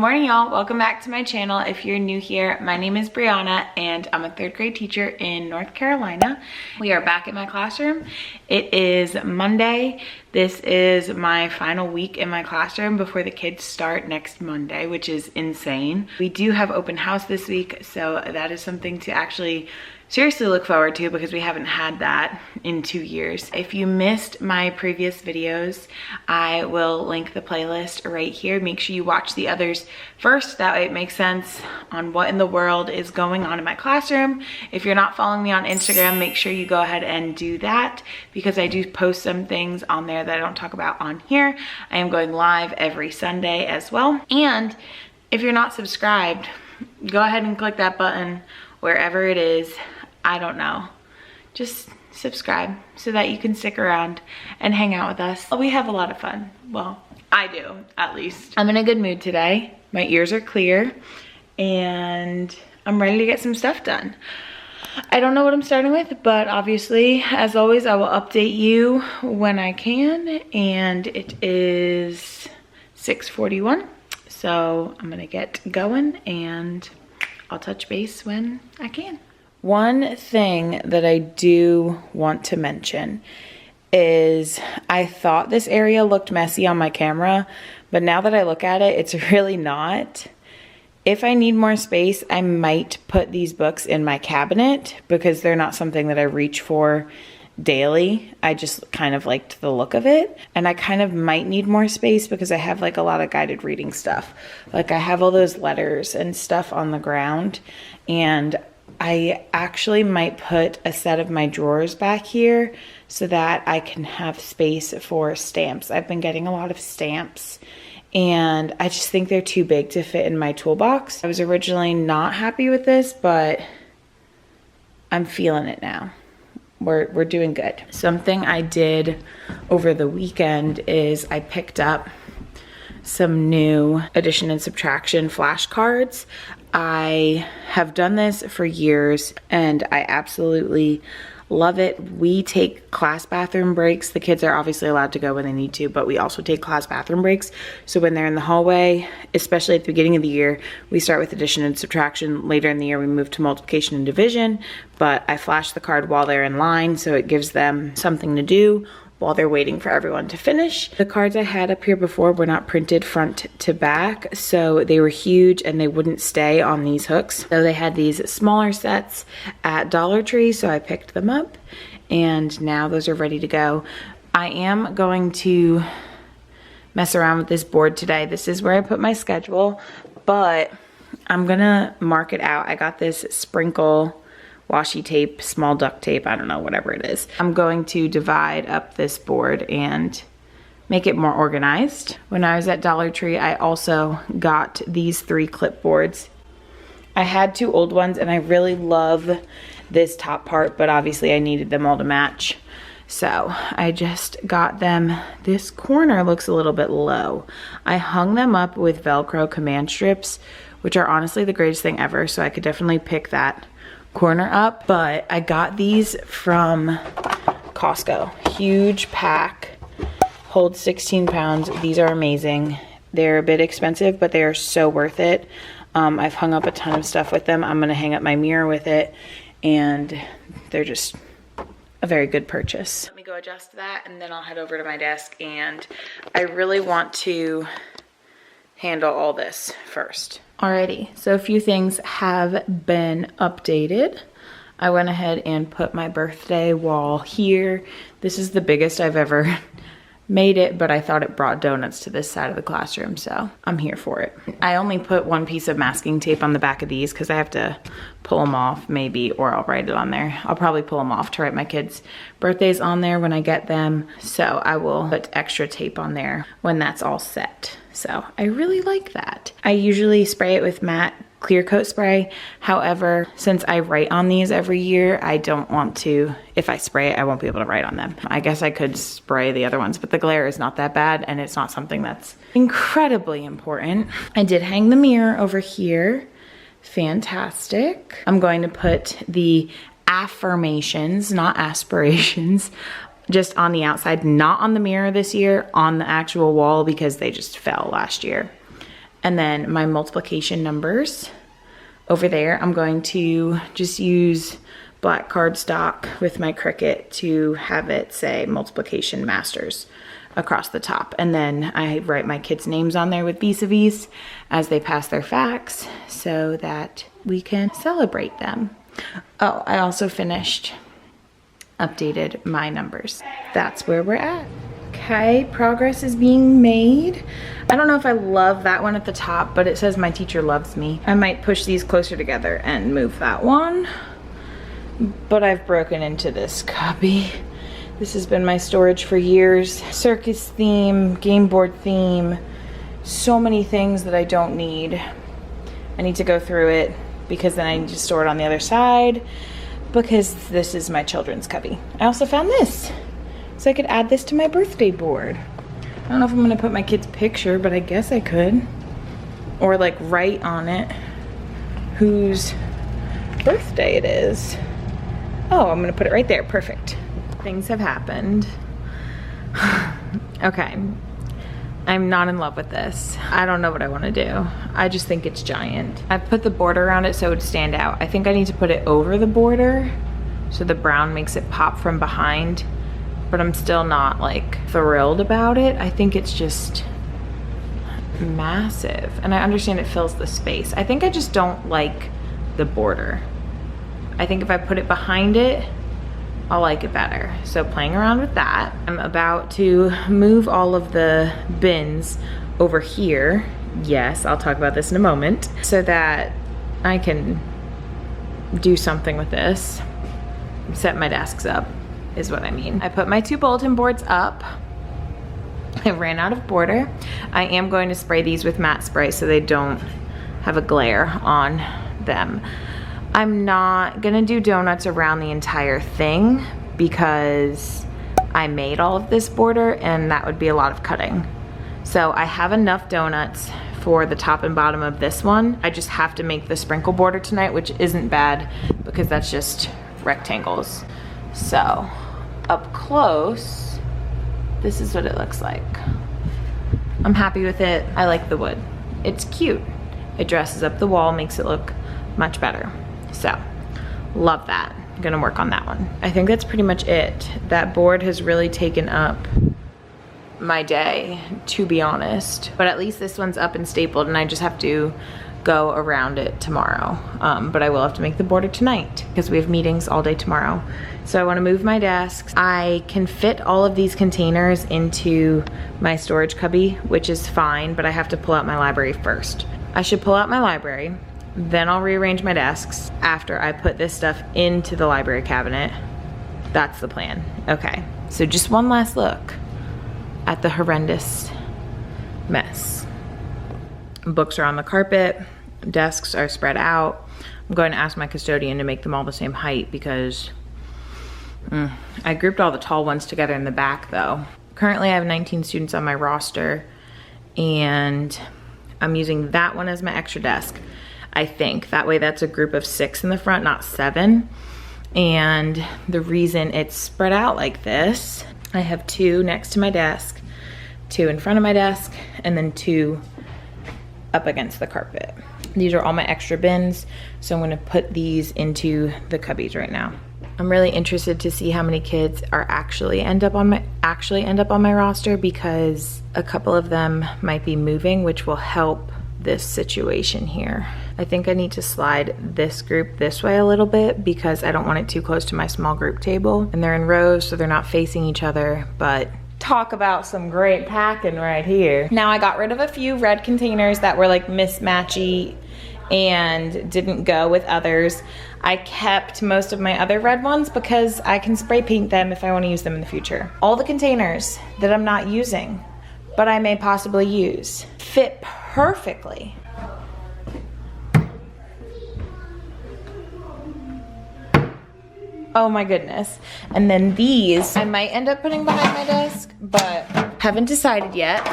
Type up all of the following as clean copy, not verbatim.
morning, y'all. Welcome back to my channel. If you're new here, my name is Brianna and I'm a third grade teacher in North Carolina. We are back in my classroom. It is Monday. This is my final week in my classroom before the kids start next Monday, which is insane. We do have open house this week, so that is something to actually seriously look forward to because we haven't had that in 2 years. If you missed my previous videos, I will link the playlist right here. Make sure you watch the others first. That way it makes sense on what in the world is going on in my classroom. If you're not following me on Instagram, make sure you go ahead and do that because I do post some things on there that I don't talk about on here. I am going live every Sunday as well. And if you're not subscribed, go ahead and click that button wherever it is. I don't know. Just subscribe so that you can stick around and hang out with us. We have a lot of fun. Well, I do, at least. I'm in a good mood today. My ears are clear and I'm ready to get some stuff done. I don't know what I'm starting with, but obviously, as always, I will update you when I can. And it is 6:41. So I'm gonna get going and I'll touch base when I can. One thing that I do want to mention is I thought this area looked messy on my camera, but now that I look at it, it's really not. If I need more space, I might put these books in my cabinet because they're not something that I reach for daily. I just kind of liked the look of it. And I kind of might need more space because I have like a lot of guided reading stuff. Like I have all those letters and stuff on the ground, and I actually might put a set of my drawers back here so that I can have space for stamps. I've been getting a lot of stamps and I just think they're too big to fit in my toolbox. I was originally not happy with this, but I'm feeling it now. We're doing good. Something I did over the weekend is I picked up some new addition and subtraction flashcards. I have done this for years and I absolutely love it. We take class bathroom breaks. The kids are obviously allowed to go when they need to, but we also take class bathroom breaks. So when they're in the hallway, especially at the beginning of the year, we start with addition and subtraction. Later in the year, we move to multiplication and division, but I flash the card while they're in line so it gives them something to do while they're waiting for everyone to finish. The cards I had up here before were not printed front to back, so they were huge and they wouldn't stay on these hooks. So they had these smaller sets at Dollar Tree, so I picked them up and now those are ready to go. I am going to mess around with this board today. This is where I put my schedule, but I'm gonna mark it out. I got this sprinkle washi tape, small duct tape, I don't know, whatever it is. I'm going to divide up this board and make it more organized. When I was at Dollar Tree, I also got these 3 clipboards. I had 2 old ones and I really love this top part, but obviously I needed them all to match. So I just got them. This corner looks a little bit low. I hung them up with Velcro command strips, which are honestly the greatest thing ever. So I could definitely pick that corner up, but I got these from Costco. Huge pack, holds 16 pounds. These are amazing. They're a bit expensive, but they are so worth it. I've hung up a ton of stuff with them. I'm gonna hang up my mirror with it, and they're just a very good purchase. Let me go adjust that, and then I'll head over to my desk, and I really want to handle all this first. Alrighty, so a few things have been updated. I went ahead and put my birthday wall here. This is the biggest I've ever made it, but I thought it brought donuts to this side of the classroom, so I'm here for it. I only put 1 piece of masking tape on the back of these because I have to pull them off maybe, or I'll write it on there. I'll probably pull them off to write my kids' birthdays on there when I get them, so I will put extra tape on there when that's all set. So I really like that. I usually spray it with matte clear coat spray. However, since I write on these every year, I don't want to, if I spray it, I won't be able to write on them. I guess I could spray the other ones, but the glare is not that bad and it's not something that's incredibly important. I did hang the mirror over here. Fantastic. I'm going to put the affirmations, not aspirations, just on the outside, not on the mirror this year, on the actual wall because they just fell last year. And then my multiplication numbers over there, I'm going to just use black cardstock with my Cricut to have it say multiplication masters across the top. And then I write my kids' names on there with vis-a-vis as they pass their facts so that we can celebrate them. Oh, I also updated my numbers. That's where we're at. Okay, progress is being made. I don't know if I love that one at the top, but it says my teacher loves me. I might push these closer together and move that one. But I've broken into this cubby. This has been my storage for years. Circus theme, game board theme, so many things that I don't need. I need to go through it because then I need to store it on the other side because this is my children's cubby. I also found this, so I could add this to my birthday board. I don't know if I'm gonna put my kid's picture, but I guess I could. Or like write on it whose birthday it is. Oh, I'm gonna put it right there, perfect. Things have happened. Okay, I'm not in love with this. I don't know what I wanna do. I just think it's giant. I put the border around it so it would stand out. I think I need to put it over the border so the brown makes it pop from behind, but I'm still not like thrilled about it. I think it's just massive, and I understand it fills the space. I think I just don't like the border. I think if I put it behind it, I'll like it better. So playing around with that. I'm about to move all of the bins over here. Yes, I'll talk about this in a moment, so that I can do something with this. Set my desks up is what I mean. I put my 2 bulletin boards up. I ran out of border. I am going to spray these with matte spray so they don't have a glare on them. I'm not gonna do donuts around the entire thing because I made all of this border and that would be a lot of cutting. So I have enough donuts for the top and bottom of this one. I just have to make the sprinkle border tonight, which isn't bad because that's just rectangles. So up close, this is what it looks like. I'm happy with it. I like the wood. It's cute. It dresses up the wall, makes it look much better. So, love that. I'm gonna work on that one. I think that's pretty much it. That board has really taken up my day, to be honest. But at least this one's up and stapled and I just have to go around it tomorrow. But I will have to make the border tonight because we have meetings all day tomorrow. So I wanna move my desks. I can fit all of these containers into my storage cubby, which is fine, but I have to pull out my library first. I should pull out my library, then I'll rearrange my desks after I put this stuff into the library cabinet. That's the plan. Okay, so just one last look at the horrendous mess. Books are on the carpet, desks are spread out. I'm going to ask my custodian to make them all the same height because I grouped all the tall ones together in the back though. Currently I have 19 students on my roster and I'm using that one as my extra desk. I think that way that's a group of 6 in the front, not 7. And the reason it's spread out like this, I have 2 next to my desk, 2 in front of my desk, and then 2 up against the carpet. These are all my extra bins, so I'm gonna put these into the cubbies right now. I'm really interested to see how many kids are actually end up on my roster because a couple of them might be moving, which will help this situation here. I think I need to slide this group this way a little bit because I don't want it too close to my small group table. And they're in rows, so they're not facing each other, but talk about some great packing right here. Now I got rid of a few red containers that were like mismatchy and didn't go with others. I kept most of my other red ones because I can spray paint them if I want to use them in the future. All the containers that I'm not using, but I may possibly use, fit perfectly. Oh my goodness. And then these, I might end up putting behind my desk, but haven't decided yet.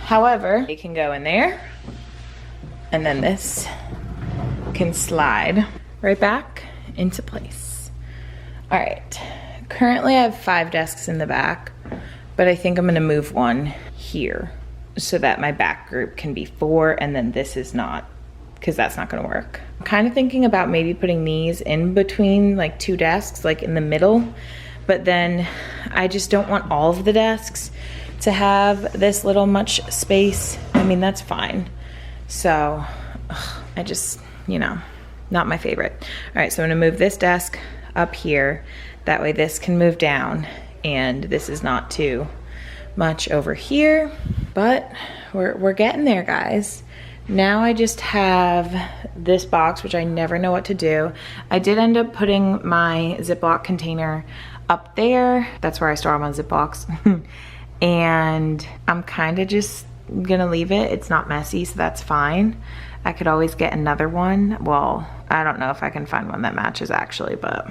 However, they can go in there, and then this can slide right back into place. All right, currently I have 5 desks in the back, but I think I'm gonna move one here so that my back group can be 4 and then this is not, because that's not gonna work. I'm kind of thinking about maybe putting these in between like 2 desks, like in the middle, but then I just don't want all of the desks to have this little much space. I mean, that's fine. So I just, you know, not my favorite. All right, so I'm gonna move this desk up here. That way this can move down and this is not too much over here, but we're getting there, guys. Now I just have this box, which I never know what to do. I did end up putting my Ziploc container up there. That's where I store all my Ziplocs. And I'm kind of just gonna leave it. It's not messy, so that's fine. I could always get another one. Well, I don't know if I can find one that matches actually, but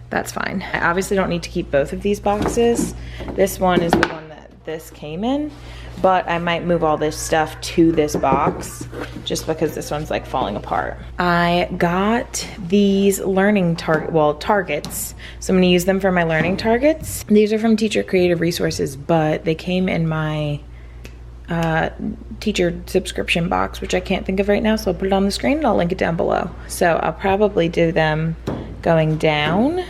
that's fine. I obviously don't need to keep both of these boxes. This one is the one that this came in, but I might move all this stuff to this box just because this one's like falling apart. I got these learning targets. So I'm gonna use them for my learning targets. These are from Teacher Creative Resources, but they came in my teacher subscription box, which I can't think of right now, so I'll put it on the screen and I'll link it down below. So I'll probably do them going down,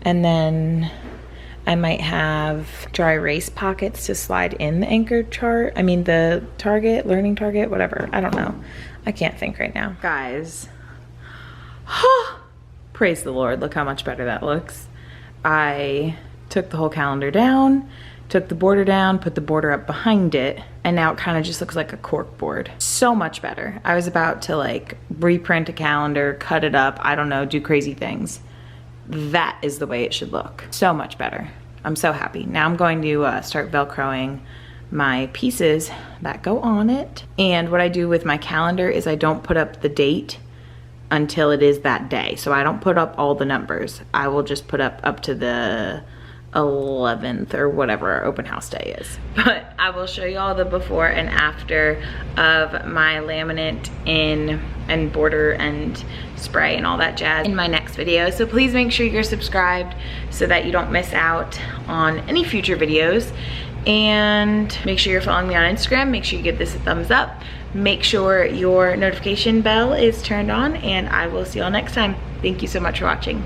and then I might have dry erase pockets to slide in the anchor chart. I mean the target, learning target, whatever. I don't know. I can't think right now. Guys, praise the Lord, look how much better that looks. I took the whole calendar down, took the border down, put the border up behind it, and now it kind of just looks like a cork board. So much better. I was about to like reprint a calendar, cut it up, I don't know, do crazy things. That is the way it should look. So much better. I'm so happy. Now I'm going to start Velcroing my pieces that go on it. And what I do with my calendar is I don't put up the date until it is that day. So I don't put up all the numbers. I will just put up to the 11th or whatever our open house day is. But I will show you all the before and after of my laminate in and border and spray and all that jazz in my next video. So please make sure you're subscribed so that you don't miss out on any future videos. And make sure you're following me on Instagram. Make sure you give this a thumbs up. Make sure your notification bell is turned on, and I will see y'all next time. Thank you so much for watching.